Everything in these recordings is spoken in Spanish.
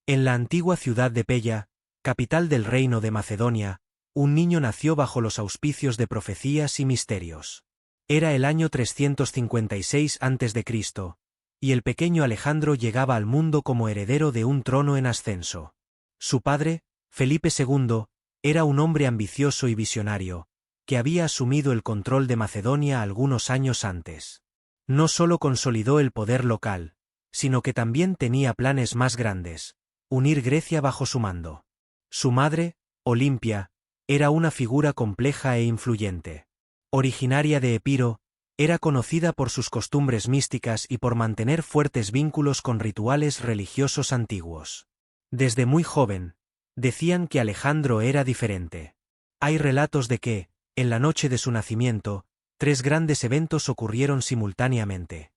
En la antigua ciudad de Pella, capital del reino de Macedonia, un niño nació bajo los auspicios de profecías y misterios. Era el año 356 a.C., y el pequeño Alejandro llegaba al mundo como heredero de un trono en ascenso. Su padre, Felipe II, era un hombre ambicioso y visionario, que había asumido el control de Macedonia algunos años antes. No solo consolidó el poder local, sino que también tenía planes más grandes: unir Grecia bajo su mando. Su madre, Olimpia, era una figura compleja e influyente. Originaria de Epiro, era conocida por sus costumbres místicas y por mantener fuertes vínculos con rituales religiosos antiguos. Desde muy joven, decían que Alejandro era diferente. Hay relatos de que, en la noche de su nacimiento, 3 grandes eventos ocurrieron simultáneamente.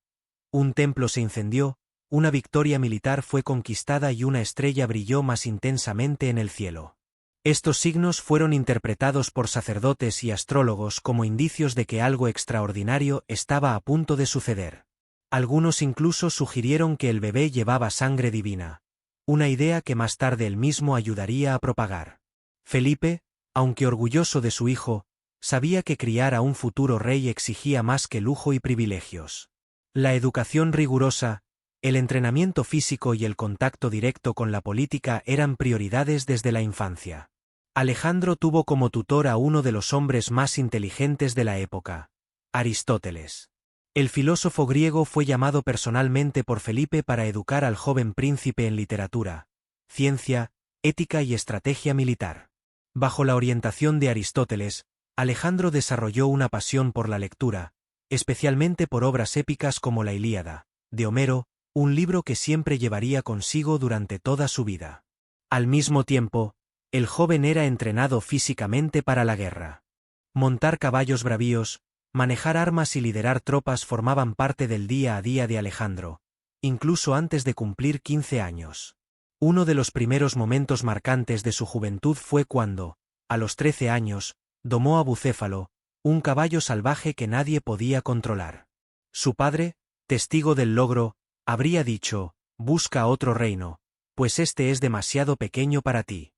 Un templo se incendió, una victoria militar fue conquistada y una estrella brilló más intensamente en el cielo. Estos signos fueron interpretados por sacerdotes y astrólogos como indicios de que algo extraordinario estaba a punto de suceder. Algunos incluso sugirieron que el bebé llevaba sangre divina, una idea que más tarde él mismo ayudaría a propagar. Felipe, aunque orgulloso de su hijo, sabía que criar a un futuro rey exigía más que lujo y privilegios. La educación rigurosa, el entrenamiento físico y el contacto directo con la política eran prioridades desde la infancia. Alejandro tuvo como tutor a uno de los hombres más inteligentes de la época, Aristóteles. El filósofo griego fue llamado personalmente por Felipe para educar al joven príncipe en literatura, ciencia, ética y estrategia militar. Bajo la orientación de Aristóteles, Alejandro desarrolló una pasión por la lectura, especialmente por obras épicas como la Ilíada, de Homero, un libro que siempre llevaría consigo durante toda su vida. Al mismo tiempo, el joven era entrenado físicamente para la guerra. Montar caballos bravíos, manejar armas y liderar tropas formaban parte del día a día de Alejandro, incluso antes de cumplir 15 años. Uno de los primeros momentos marcantes de su juventud fue cuando, a los 13 años, domó a Bucéfalo, un caballo salvaje que nadie podía controlar. Su padre, testigo del logro, habría dicho: «Busca otro reino, pues este es demasiado pequeño para ti».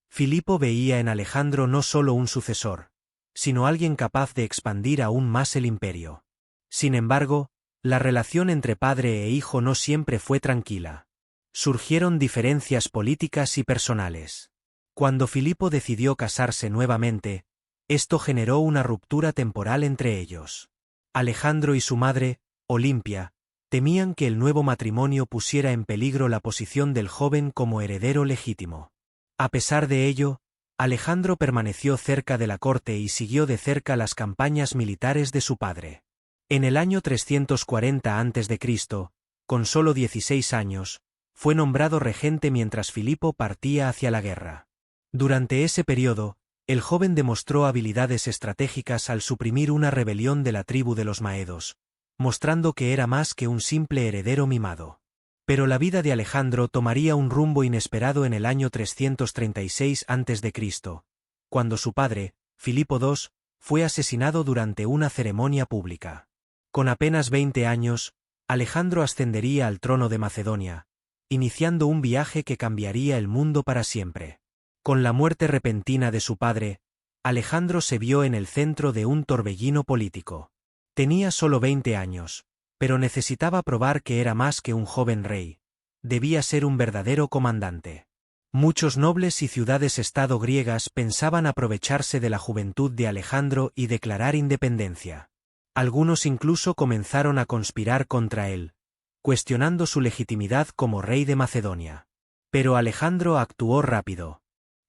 Filipo veía en Alejandro no solo un sucesor, sino alguien capaz de expandir aún más el imperio. Sin embargo, la relación entre padre e hijo no siempre fue tranquila. Surgieron diferencias políticas y personales. Cuando Filipo decidió casarse nuevamente, esto generó una ruptura temporal entre ellos. Alejandro y su madre, Olimpia, temían que el nuevo matrimonio pusiera en peligro la posición del joven como heredero legítimo. A pesar de ello, Alejandro permaneció cerca de la corte y siguió de cerca las campañas militares de su padre. En el año 340 a.C., con solo 16 años, fue nombrado regente mientras Filipo partía hacia la guerra. Durante ese periodo, el joven demostró habilidades estratégicas al suprimir una rebelión de la tribu de los Maedos, mostrando que era más que un simple heredero mimado. Pero la vida de Alejandro tomaría un rumbo inesperado en el año 336 a.C., cuando su padre, Filipo II, fue asesinado durante una ceremonia pública. Con apenas 20 años, Alejandro ascendería al trono de Macedonia, iniciando un viaje que cambiaría el mundo para siempre. Con la muerte repentina de su padre, Alejandro se vio en el centro de un torbellino político. Tenía solo 20 años, pero necesitaba probar que era más que un joven rey. Debía ser un verdadero comandante. Muchos nobles y ciudades-estado griegas pensaban aprovecharse de la juventud de Alejandro y declarar independencia. Algunos incluso comenzaron a conspirar contra él, cuestionando su legitimidad como rey de Macedonia. Pero Alejandro actuó rápido.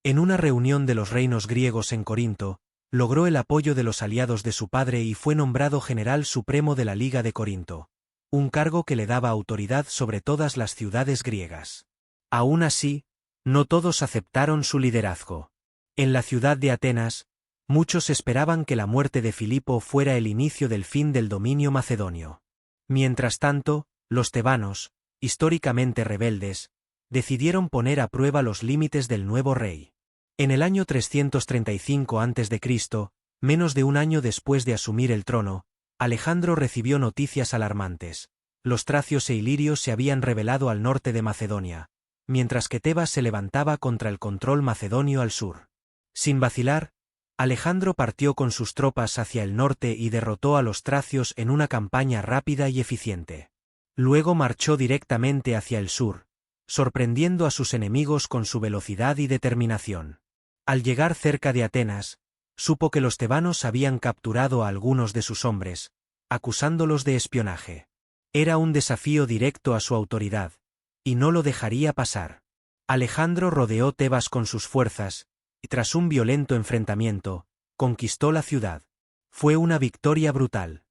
En una reunión de los reinos griegos en Corinto, logró el apoyo de los aliados de su padre y fue nombrado general supremo de la Liga de Corinto, un cargo que le daba autoridad sobre todas las ciudades griegas. Aún así, no todos aceptaron su liderazgo. En la ciudad de Atenas, muchos esperaban que la muerte de Filipo fuera el inicio del fin del dominio macedonio. Mientras tanto, los tebanos, históricamente rebeldes, decidieron poner a prueba los límites del nuevo rey. En el año 335 a.C., menos de un año después de asumir el trono, Alejandro recibió noticias alarmantes. Los tracios e ilirios se habían rebelado al norte de Macedonia, mientras que Tebas se levantaba contra el control macedonio al sur. Sin vacilar, Alejandro partió con sus tropas hacia el norte y derrotó a los tracios en una campaña rápida y eficiente. Luego marchó directamente hacia el sur, sorprendiendo a sus enemigos con su velocidad y determinación. Al llegar cerca de Atenas, supo que los tebanos habían capturado a algunos de sus hombres, acusándolos de espionaje. Era un desafío directo a su autoridad, y no lo dejaría pasar. Alejandro rodeó Tebas con sus fuerzas, y tras un violento enfrentamiento, conquistó la ciudad. Fue una victoria brutal.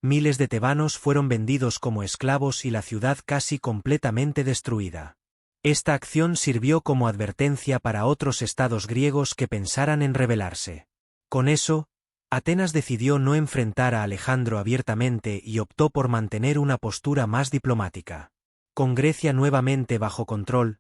Miles de tebanos fueron vendidos como esclavos y la ciudad casi completamente destruida. Esta acción sirvió como advertencia para otros estados griegos que pensaran en rebelarse. Con eso, Atenas decidió no enfrentar a Alejandro abiertamente y optó por mantener una postura más diplomática. Con Grecia nuevamente bajo control,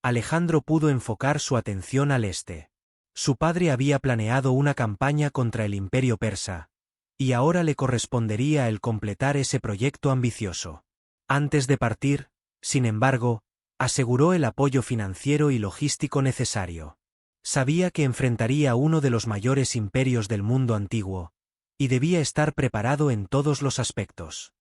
Alejandro pudo enfocar su atención al este. Su padre había planeado una campaña contra el imperio persa, y ahora le correspondería el completar ese proyecto ambicioso. Antes de partir, sin embargo, aseguró el apoyo financiero y logístico necesario. Sabía que enfrentaría uno de los mayores imperios del mundo antiguo, y debía estar preparado en todos los aspectos.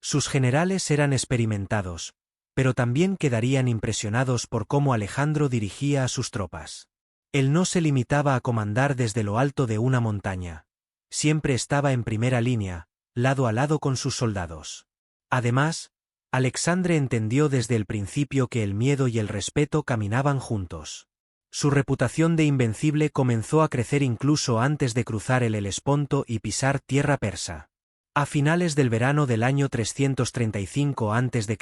Sus generales eran experimentados, pero también quedarían impresionados por cómo Alejandro dirigía a sus tropas. Él no se limitaba a comandar desde lo alto de una montaña. Siempre estaba en primera línea, lado a lado con sus soldados. Además, Alexandre entendió desde el principio que el miedo y el respeto caminaban juntos. Su reputación de invencible comenzó a crecer incluso antes de cruzar el Helesponto y pisar tierra persa. A finales del verano del año 335 a.C.,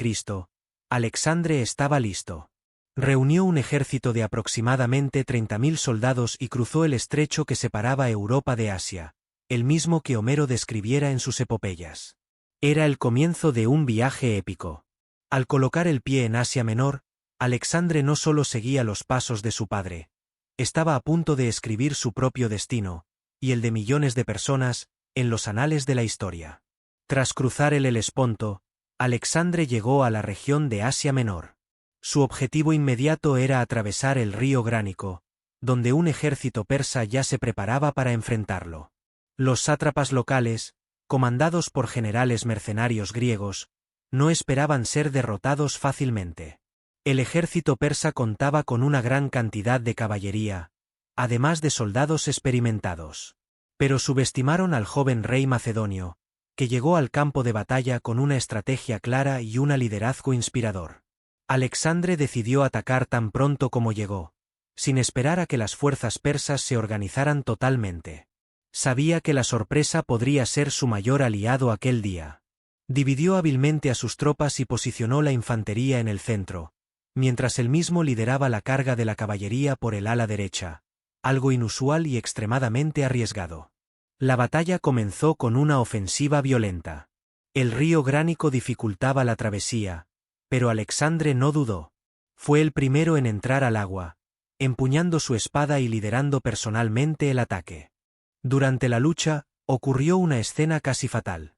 Alexandre estaba listo. Reunió un ejército de aproximadamente 30.000 soldados y cruzó el estrecho que separaba Europa de Asia, el mismo que Homero describiera en sus epopeyas. Era el comienzo de un viaje épico. Al colocar el pie en Asia Menor, Alexandre no solo seguía los pasos de su padre, estaba a punto de escribir su propio destino, y el de millones de personas, en los anales de la historia. Tras cruzar el Helesponto, Alexandre llegó a la región de Asia Menor. Su objetivo inmediato era atravesar el río Gránico, donde un ejército persa ya se preparaba para enfrentarlo. Los sátrapas locales, comandados por generales mercenarios griegos, no esperaban ser derrotados fácilmente. El ejército persa contaba con una gran cantidad de caballería, además de soldados experimentados. Pero subestimaron al joven rey macedonio, que llegó al campo de batalla con una estrategia clara y un liderazgo inspirador. Alexandre decidió atacar tan pronto como llegó, sin esperar a que las fuerzas persas se organizaran totalmente. Sabía que la sorpresa podría ser su mayor aliado aquel día. Dividió hábilmente a sus tropas y posicionó la infantería en el centro, mientras él mismo lideraba la carga de la caballería por el ala derecha, algo inusual y extremadamente arriesgado. La batalla comenzó con una ofensiva violenta. El río Gránico dificultaba la travesía, pero Alexandre no dudó. Fue el primero en entrar al agua, empuñando su espada y liderando personalmente el ataque. Durante la lucha, ocurrió una escena casi fatal.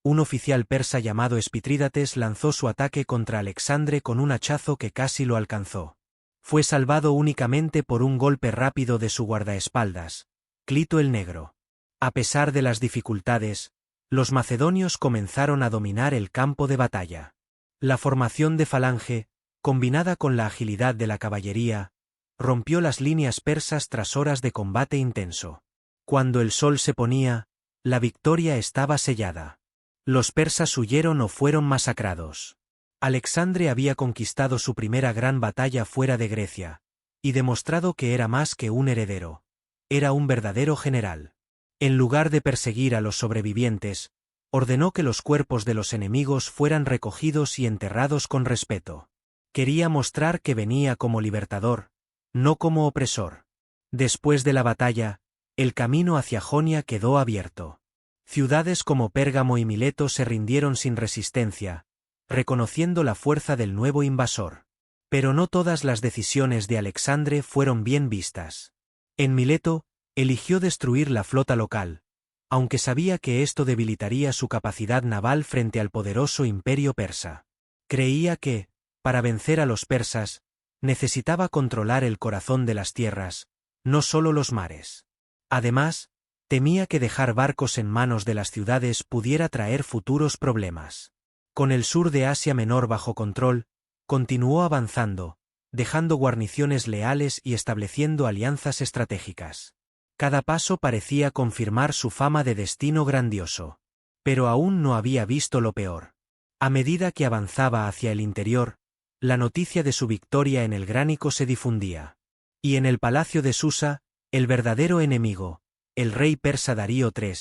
Un oficial persa llamado Espitrídates lanzó su ataque contra Alexandre con un hachazo que casi lo alcanzó. Fue salvado únicamente por un golpe rápido de su guardaespaldas, Clito el Negro. A pesar de las dificultades, los macedonios comenzaron a dominar el campo de batalla. La formación de falange, combinada con la agilidad de la caballería, rompió las líneas persas tras horas de combate intenso. Cuando el sol se ponía, la victoria estaba sellada. Los persas huyeron o fueron masacrados. Alexandre había conquistado su primera gran batalla fuera de Grecia, y demostrado que era más que un heredero. Era un verdadero general. En lugar de perseguir a los sobrevivientes, ordenó que los cuerpos de los enemigos fueran recogidos y enterrados con respeto. Quería mostrar que venía como libertador, no como opresor. Después de la batalla, el camino hacia Jonia quedó abierto. Ciudades como Pérgamo y Mileto se rindieron sin resistencia, reconociendo la fuerza del nuevo invasor. Pero no todas las decisiones de Alexandre fueron bien vistas. En Mileto, eligió destruir la flota local, aunque sabía que esto debilitaría su capacidad naval frente al poderoso imperio persa. Creía que, para vencer a los persas, necesitaba controlar el corazón de las tierras, no solo los mares. Además, temía que dejar barcos en manos de las ciudades pudiera traer futuros problemas. Con el sur de Asia Menor bajo control, continuó avanzando, dejando guarniciones leales y estableciendo alianzas estratégicas. Cada paso parecía confirmar su fama de destino grandioso. Pero aún no había visto lo peor. A medida que avanzaba hacia el interior, la noticia de su victoria en el Gránico se difundía. Y en el palacio de Susa, el verdadero enemigo, el rey persa Darío III,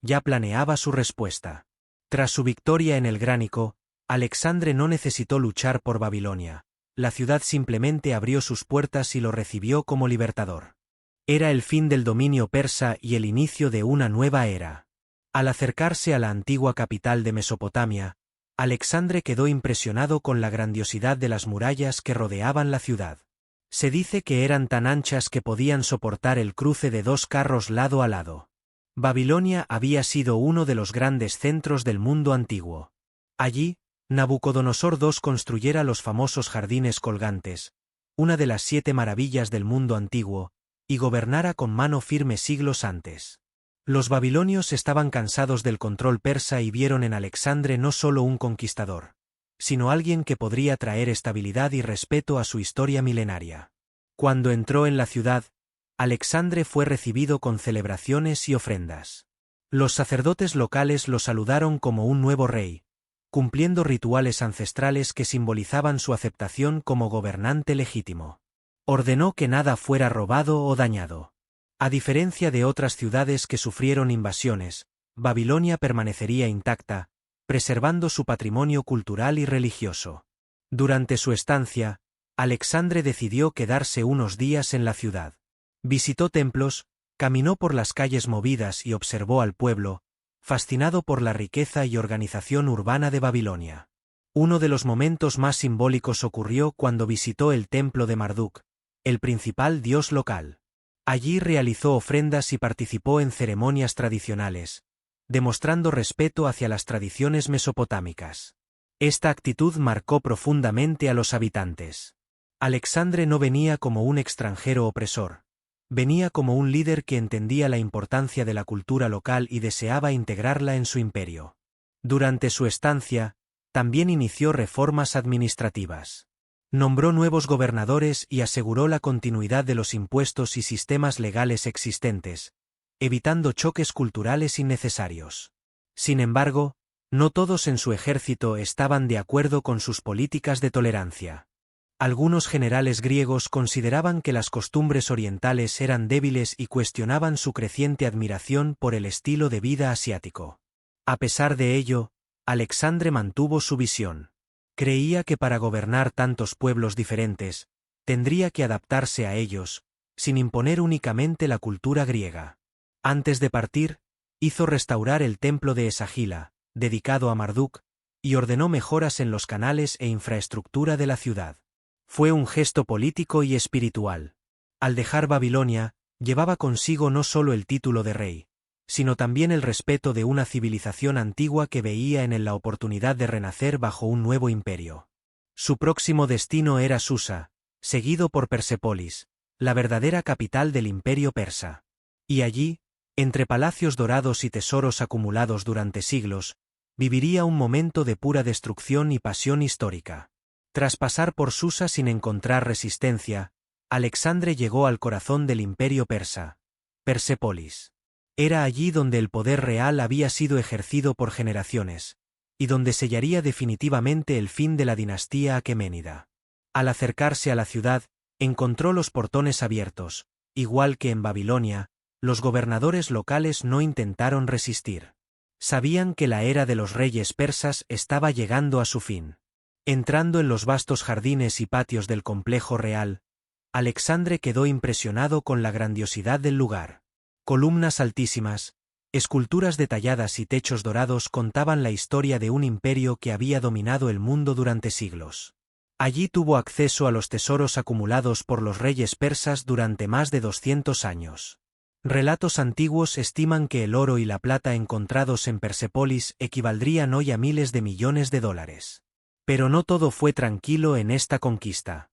ya planeaba su respuesta. Tras su victoria en el Gránico, Alexandre no necesitó luchar por Babilonia. La ciudad simplemente abrió sus puertas y lo recibió como libertador. Era el fin del dominio persa y el inicio de una nueva era. Al acercarse a la antigua capital de Mesopotamia, Alexandre quedó impresionado con la grandiosidad de las murallas que rodeaban la ciudad. Se dice que eran tan anchas que podían soportar el cruce de 2 carros lado a lado. Babilonia había sido uno de los grandes centros del mundo antiguo. Allí, Nabucodonosor II construyera los famosos jardines colgantes, una de las 7 maravillas del mundo antiguo, y gobernara con mano firme siglos antes. Los babilonios estaban cansados del control persa y vieron en Alexandre no solo un conquistador, sino alguien que podría traer estabilidad y respeto a su historia milenaria. Cuando entró en la ciudad, Alexandre fue recibido con celebraciones y ofrendas. Los sacerdotes locales lo saludaron como un nuevo rey, cumpliendo rituales ancestrales que simbolizaban su aceptación como gobernante legítimo. Ordenó que nada fuera robado o dañado. A diferencia de otras ciudades que sufrieron invasiones, Babilonia permanecería intacta, preservando su patrimonio cultural y religioso. Durante su estancia, Alexandre decidió quedarse unos días en la ciudad. Visitó templos, caminó por las calles movidas y observó al pueblo, fascinado por la riqueza y organización urbana de Babilonia. Uno de los momentos más simbólicos ocurrió cuando visitó el templo de Marduk, el principal dios local. Allí realizó ofrendas y participó en ceremonias tradicionales, demostrando respeto hacia las tradiciones mesopotámicas. Esta actitud marcó profundamente a los habitantes. Alexandre no venía como un extranjero opresor. Venía como un líder que entendía la importancia de la cultura local y deseaba integrarla en su imperio. Durante su estancia, también inició reformas administrativas. Nombró nuevos gobernadores y aseguró la continuidad de los impuestos y sistemas legales existentes, evitando choques culturales innecesarios. Sin embargo, no todos en su ejército estaban de acuerdo con sus políticas de tolerancia. Algunos generales griegos consideraban que las costumbres orientales eran débiles y cuestionaban su creciente admiración por el estilo de vida asiático. A pesar de ello, Alexandre mantuvo su visión. Creía que para gobernar tantos pueblos diferentes, tendría que adaptarse a ellos, sin imponer únicamente la cultura griega. Antes de partir, hizo restaurar el templo de Esagila, dedicado a Marduk, y ordenó mejoras en los canales e infraestructura de la ciudad. Fue un gesto político y espiritual. Al dejar Babilonia, llevaba consigo no solo el título de rey, sino también el respeto de una civilización antigua que veía en él la oportunidad de renacer bajo un nuevo imperio. Su próximo destino era Susa, seguido por Persépolis, la verdadera capital del imperio persa. Y allí, entre palacios dorados y tesoros acumulados durante siglos, viviría un momento de pura destrucción y pasión histórica. Tras pasar por Susa sin encontrar resistencia, Alexandre llegó al corazón del imperio persa, Persépolis. Era allí donde el poder real había sido ejercido por generaciones, y donde sellaría definitivamente el fin de la dinastía aqueménida. Al acercarse a la ciudad, encontró los portones abiertos. Igual que en Babilonia, los gobernadores locales no intentaron resistir. Sabían que la era de los reyes persas estaba llegando a su fin. Entrando en los vastos jardines y patios del complejo real, Alexandre quedó impresionado con la grandiosidad del lugar. Columnas altísimas, esculturas detalladas y techos dorados contaban la historia de un imperio que había dominado el mundo durante siglos. Allí tuvo acceso a los tesoros acumulados por los reyes persas durante más de 200 años. Relatos antiguos estiman que el oro y la plata encontrados en Persépolis equivaldrían hoy a miles de millones de dólares. Pero no todo fue tranquilo en esta conquista.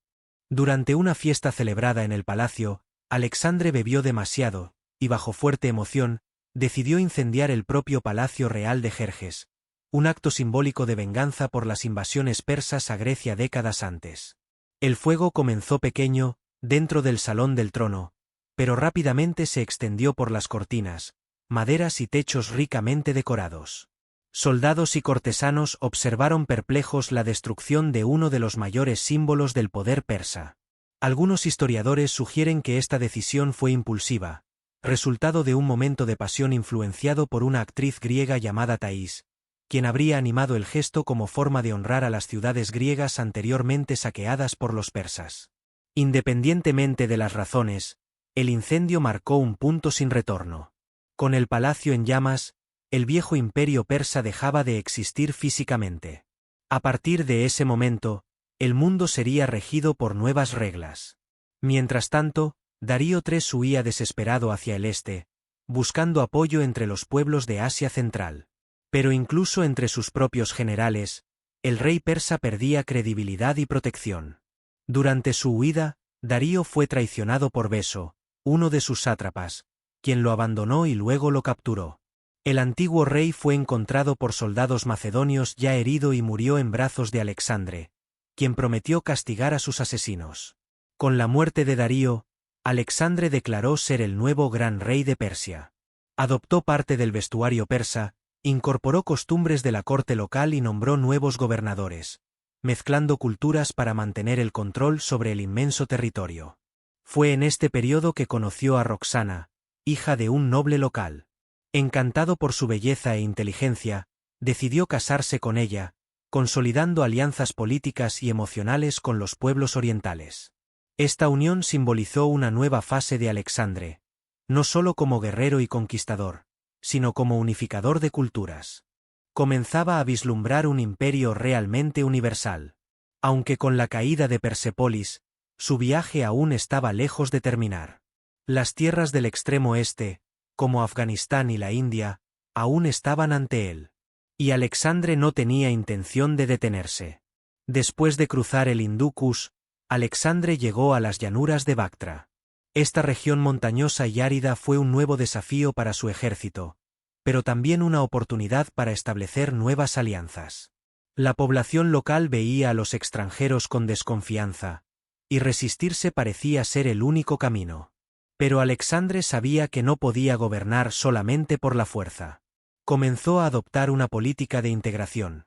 Durante una fiesta celebrada en el palacio, Alexandre bebió demasiado, y bajo fuerte emoción, decidió incendiar el propio palacio real de Jerjes, un acto simbólico de venganza por las invasiones persas a Grecia décadas antes. El fuego comenzó pequeño, dentro del salón del trono, pero rápidamente se extendió por las cortinas, maderas y techos ricamente decorados. Soldados y cortesanos observaron perplejos la destrucción de uno de los mayores símbolos del poder persa. Algunos historiadores sugieren que esta decisión fue impulsiva, resultado de un momento de pasión influenciado por una actriz griega llamada Thais, quien habría animado el gesto como forma de honrar a las ciudades griegas anteriormente saqueadas por los persas. Independientemente de las razones, el incendio marcó un punto sin retorno. Con el palacio en llamas, el viejo imperio persa dejaba de existir físicamente. A partir de ese momento, el mundo sería regido por nuevas reglas. Mientras tanto, Darío III huía desesperado hacia el este, buscando apoyo entre los pueblos de Asia Central. Pero incluso entre sus propios generales, el rey persa perdía credibilidad y protección. Durante su huida, Darío fue traicionado por Beso, uno de sus sátrapas, quien lo abandonó y luego lo capturó. El antiguo rey fue encontrado por soldados macedonios ya herido y murió en brazos de Alexandre, quien prometió castigar a sus asesinos. Con la muerte de Darío, Alexandre declaró ser el nuevo gran rey de Persia. Adoptó parte del vestuario persa, incorporó costumbres de la corte local y nombró nuevos gobernadores, mezclando culturas para mantener el control sobre el inmenso territorio. Fue en este periodo que conoció a Roxana, hija de un noble local. Encantado por su belleza e inteligencia, decidió casarse con ella, consolidando alianzas políticas y emocionales con los pueblos orientales. Esta unión simbolizó una nueva fase de Alexandre, no solo como guerrero y conquistador, sino como unificador de culturas. Comenzaba a vislumbrar un imperio realmente universal. Aunque con la caída de Persépolis, su viaje aún estaba lejos de terminar. Las tierras del extremo este, como Afganistán y la India, aún estaban ante él. Y Alexandre no tenía intención de detenerse. Después de cruzar el Hindú Kush, Alexandre llegó a las llanuras de Bactra. Esta región montañosa y árida fue un nuevo desafío para su ejército, pero también una oportunidad para establecer nuevas alianzas. La población local veía a los extranjeros con desconfianza, y resistirse parecía ser el único camino. Pero Alexandre sabía que no podía gobernar solamente por la fuerza. Comenzó a adoptar una política de integración.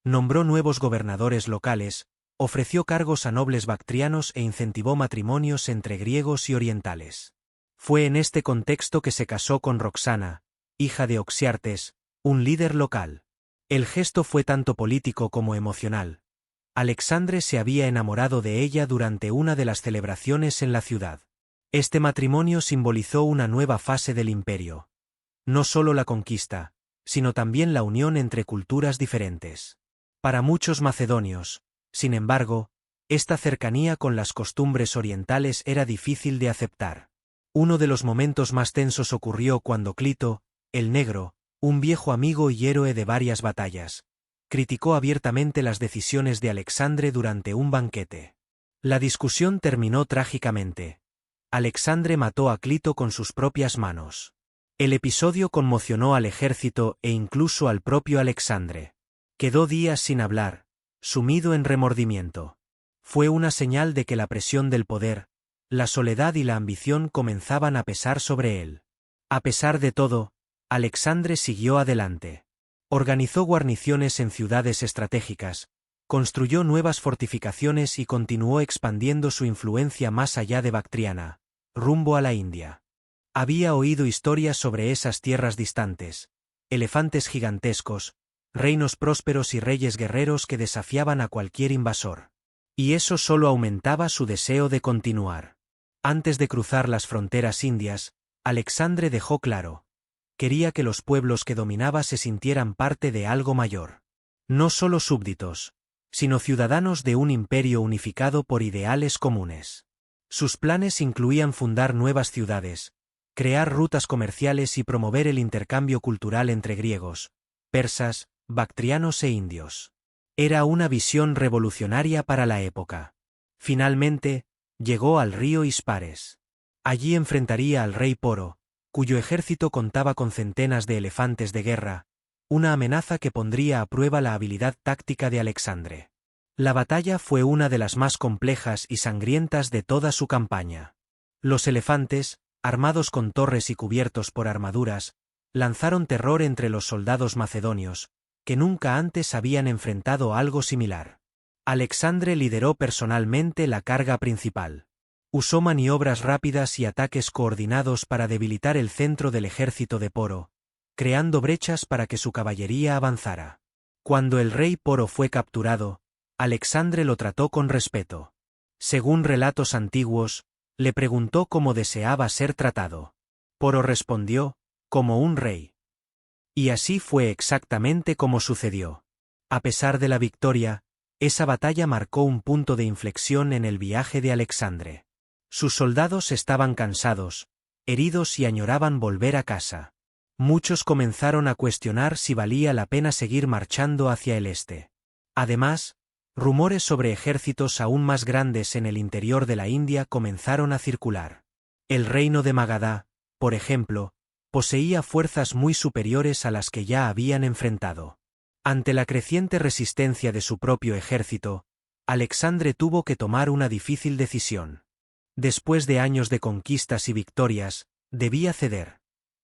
Nombró nuevos gobernadores locales, ofreció cargos a nobles bactrianos e incentivó matrimonios entre griegos y orientales. Fue en este contexto que se casó con Roxana, hija de Oxiartes, un líder local. El gesto fue tanto político como emocional. Alexandre se había enamorado de ella durante una de las celebraciones en la ciudad. Este matrimonio simbolizó una nueva fase del imperio. No solo la conquista, sino también la unión entre culturas diferentes. Para muchos macedonios, sin embargo, esta cercanía con las costumbres orientales era difícil de aceptar. Uno de los momentos más tensos ocurrió cuando Clito, el Negro, un viejo amigo y héroe de varias batallas, criticó abiertamente las decisiones de Alexandre durante un banquete. La discusión terminó trágicamente. Alexandre mató a Clito con sus propias manos. El episodio conmocionó al ejército e incluso al propio Alexandre. Quedó días sin hablar, sumido en remordimiento. Fue una señal de que la presión del poder, la soledad y la ambición comenzaban a pesar sobre él. A pesar de todo, Alexandre siguió adelante. Organizó guarniciones en ciudades estratégicas, construyó nuevas fortificaciones y continuó expandiendo su influencia más allá de Bactriana, rumbo a la India. Había oído historias sobre esas tierras distantes, elefantes gigantescos, reinos prósperos y reyes guerreros que desafiaban a cualquier invasor. Y eso solo aumentaba su deseo de continuar. Antes de cruzar las fronteras indias, Alexandre dejó claro: quería que los pueblos que dominaba se sintieran parte de algo mayor. No solo súbditos, sino ciudadanos de un imperio unificado por ideales comunes. Sus planes incluían fundar nuevas ciudades, crear rutas comerciales y promover el intercambio cultural entre griegos, persas, bactrianos e indios. Era una visión revolucionaria para la época. Finalmente, llegó al río Ispares. Allí enfrentaría al rey Poro, cuyo ejército contaba con centenas de elefantes de guerra, una amenaza que pondría a prueba la habilidad táctica de Alexandre. La batalla fue una de las más complejas y sangrientas de toda su campaña. Los elefantes, armados con torres y cubiertos por armaduras, lanzaron terror entre los soldados macedonios, que nunca antes habían enfrentado algo similar. Alexandre lideró personalmente la carga principal. Usó maniobras rápidas y ataques coordinados para debilitar el centro del ejército de Poro, creando brechas para que su caballería avanzara. Cuando el rey Poro fue capturado, Alexandre lo trató con respeto. Según relatos antiguos, le preguntó cómo deseaba ser tratado. Poro respondió, como un rey. Y así fue exactamente como sucedió. A pesar de la victoria, esa batalla marcó un punto de inflexión en el viaje de Alexandre. Sus soldados estaban cansados, heridos y añoraban volver a casa. Muchos comenzaron a cuestionar si valía la pena seguir marchando hacia el este. Además, rumores sobre ejércitos aún más grandes en el interior de la India comenzaron a circular. El reino de Magadha, por ejemplo, poseía fuerzas muy superiores a las que ya habían enfrentado. Ante la creciente resistencia de su propio ejército, Alexandre tuvo que tomar una difícil decisión. Después de años de conquistas y victorias, debía ceder.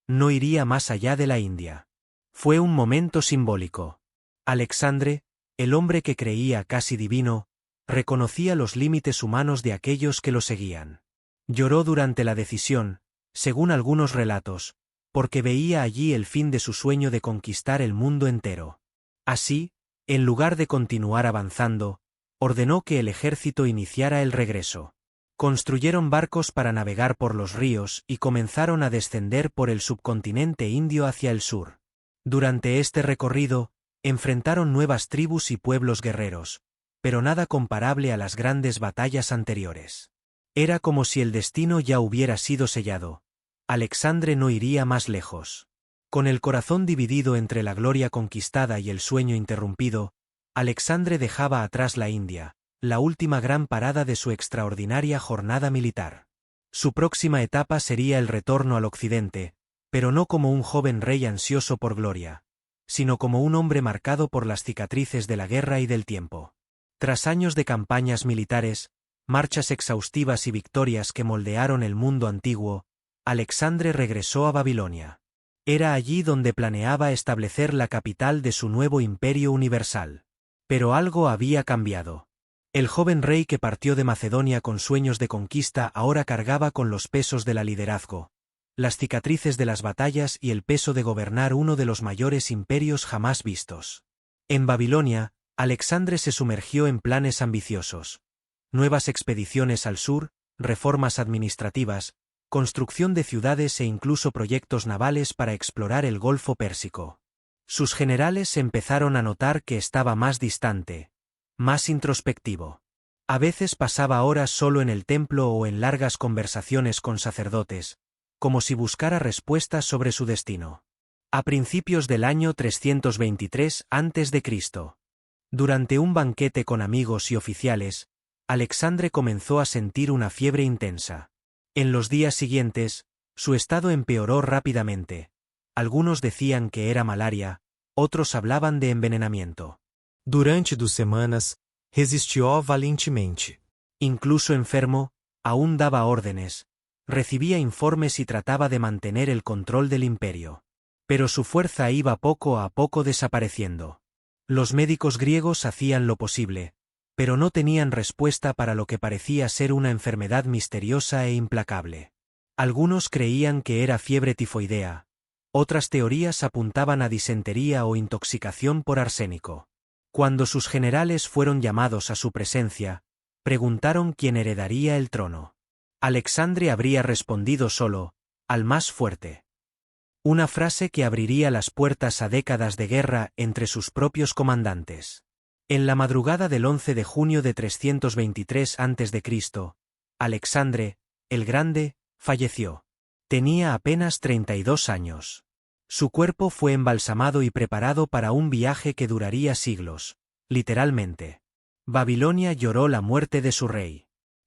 No iría más allá de la India. Fue un momento simbólico. Alexandre, el hombre que creía casi divino, reconocía los límites humanos de aquellos que lo seguían. Lloró durante la decisión, según algunos relatos, porque veía allí el fin de su sueño de conquistar el mundo entero. Así, en lugar de continuar avanzando, ordenó que el ejército iniciara el regreso. Construyeron barcos para navegar por los ríos y comenzaron a descender por el subcontinente indio hacia el sur. Durante este recorrido, enfrentaron nuevas tribus y pueblos guerreros, pero nada comparable a las grandes batallas anteriores. Era como si el destino ya hubiera sido sellado. Alexandre no iría más lejos. Con el corazón dividido entre la gloria conquistada y el sueño interrumpido, Alexandre dejaba atrás la India, la última gran parada de su extraordinaria jornada militar. Su próxima etapa sería el retorno al occidente, pero no como un joven rey ansioso por gloria, sino como un hombre marcado por las cicatrices de la guerra y del tiempo. Tras años de campañas militares, marchas exhaustivas y victorias que moldearon el mundo antiguo, Alexandre regresó a Babilonia. Era allí donde planeaba establecer la capital de su nuevo imperio universal. Pero algo había cambiado. El joven rey que partió de Macedonia con sueños de conquista ahora cargaba con los pesos del liderazgo, las cicatrices de las batallas y el peso de gobernar uno de los mayores imperios jamás vistos. En Babilonia, Alexandre se sumergió en planes ambiciosos. Nuevas expediciones al sur, reformas administrativas, construcción de ciudades e incluso proyectos navales para explorar el Golfo Pérsico. Sus generales empezaron a notar que estaba más distante, más introspectivo. A veces pasaba horas solo en el templo o en largas conversaciones con sacerdotes, como si buscara respuestas sobre su destino. A principios del año 323 a.C., durante un banquete con amigos y oficiales, Alexandre comenzó a sentir una fiebre intensa. En los días siguientes, su estado empeoró rápidamente. Algunos decían que era malaria, otros hablaban de envenenamiento. Durante 2 semanas, resistiu valentemente. Incluso enfermo, aún daba órdenes, recibía informes y trataba de mantener el control del imperio. Pero su fuerza iba poco a poco desapareciendo. Los médicos griegos hacían lo posible, pero no tenían respuesta para lo que parecía ser una enfermedad misteriosa e implacable. Algunos creían que era fiebre tifoidea, otras teorías apuntaban a disentería o intoxicación por arsénico. Cuando sus generales fueron llamados a su presencia, preguntaron quién heredaría el trono. Alexandre habría respondido solo, al más fuerte. Una frase que abriría las puertas a décadas de guerra entre sus propios comandantes. En la madrugada del 11 de junio de 323 a.C., Alexandre, el Grande, falleció. Tenía apenas 32 años. Su cuerpo fue embalsamado y preparado para un viaje que duraría siglos, literalmente. Babilonia lloró la muerte de su rey.